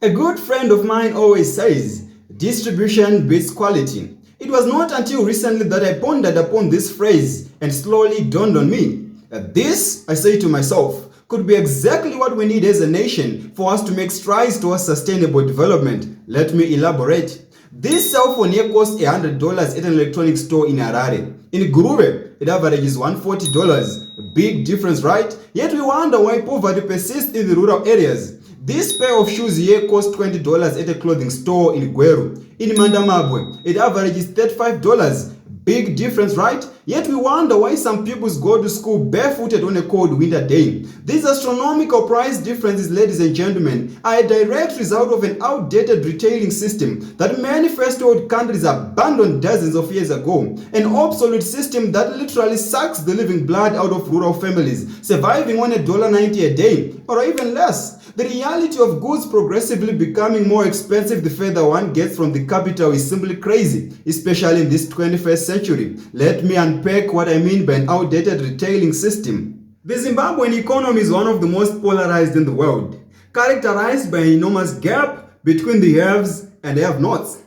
A good friend of mine always says, distribution beats quality. It was not until recently that I pondered upon this phrase and slowly dawned on me that this, I say to myself, could be exactly what we need as a nation for us to make strides towards sustainable development. Let me elaborate. This cell phone here costs $100 at an electronics store in Harare. In Gurube, it averages $140. A big difference, right? Yet we wonder why poverty persists in the rural areas. This pair of shoes here costs $20 at a clothing store in Gweru. In Mandamabwe, it averages $35. Big difference, right? Yet we wonder why some pupils go to school barefooted on a cold winter day. These astronomical price differences, ladies and gentlemen, are a direct result of an outdated retailing system that many first world countries abandoned dozens of years ago. An obsolete system that literally sucks the living blood out of rural families, surviving on $1.90 a day, or even less. The reality of goods progressively becoming more expensive the further one gets from the capital is simply crazy, especially in this 21st century. Let me unpack what I mean by an outdated retailing system. The Zimbabwean economy is one of the most polarized in the world, characterized by an enormous gap between the haves and have-nots.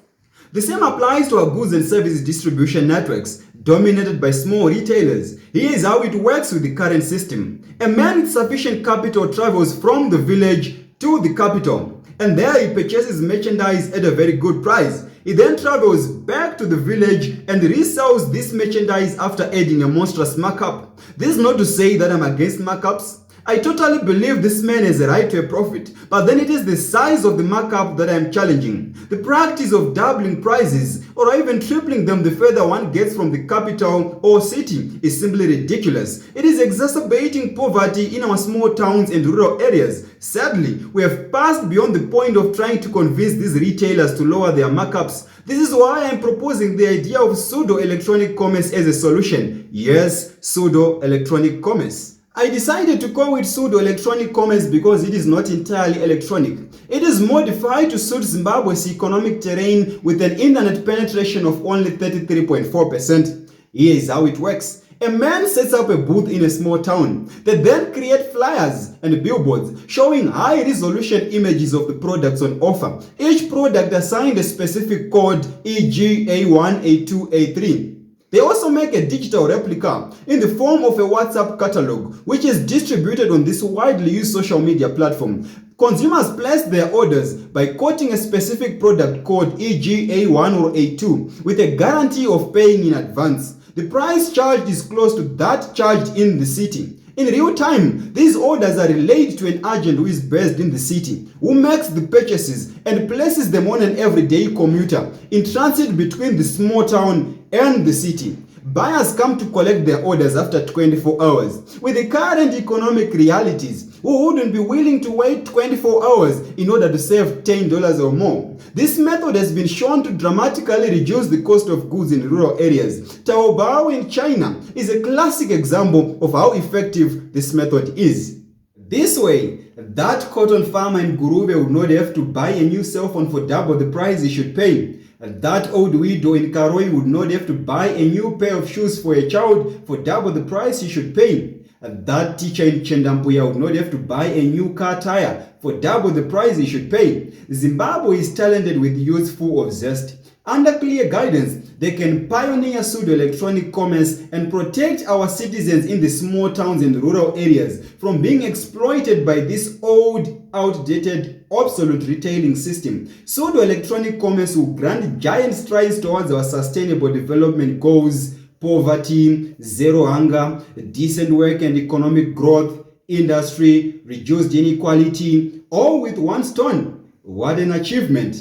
The same applies to our goods and services distribution networks, dominated by small retailers. Here is how it works with the current system. A man with sufficient capital travels from the village to the capital, and there he purchases merchandise at a very good price. He then travels back to the village and resells this merchandise after adding a monstrous markup. This is not to say that I'm against markups. I totally believe this man has a right to a profit, but then it is the size of the markup that I am challenging. The practice of doubling prices or even tripling them the further one gets from the capital or city is simply ridiculous. It is exacerbating poverty in our small towns and rural areas. Sadly, we have passed beyond the point of trying to convince these retailers to lower their markups. This is why I am proposing the idea of pseudo-electronic commerce as a solution. Yes, pseudo-electronic commerce. I decided to call it pseudo-electronic commerce because it is not entirely electronic. It is modified to suit Zimbabwe's economic terrain with an internet penetration of only 33.4%. Here is how it works. A man sets up a booth in a small town. They then create flyers and billboards showing high-resolution images of the products on offer. Each product assigned a specific code, e.g. A1, A2, A3. They also make a digital replica in the form of a WhatsApp catalog, which is distributed on this widely used social media platform. Consumers place their orders by quoting a specific product code, e.g. A1 or A2, with a guarantee of paying in advance. The price charged is close to that charged in the city. In real time, these orders are relayed to an agent who is based in the city, who makes the purchases and places them on an everyday commuter in transit between the small town and the city. Buyers come to collect their orders after 24 hours. With the current economic realities, who wouldn't be willing to wait 24 hours in order to save $10 or more? This method has been shown to dramatically reduce the cost of goods in rural areas. Taobao in China is a classic example of how effective this method is. This way, that cotton farmer in Gurube would not have to buy a new cell phone for double the price he should pay. That old widow in Karoi would not have to buy a new pair of shoes for a child for double the price he should pay. That teacher in Chendampuya would not have to buy a new car tire for double the price he should pay. Zimbabwe is talented with youths full of zest. Under clear guidance, they can pioneer pseudo-electronic commerce and protect our citizens in the small towns and rural areas from being exploited by this old, outdated, obsolete retailing system. Pseudo-electronic commerce will grant giant strides towards our sustainable development goals: poverty, zero hunger, decent work and economic growth, industry, reduced inequality, all with one stone. What an achievement!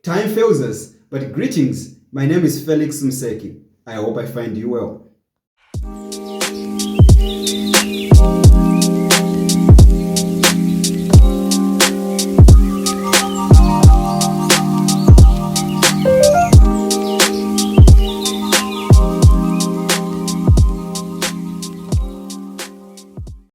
Time fails us, but greetings. My name is Felix Museki. I hope I find you well.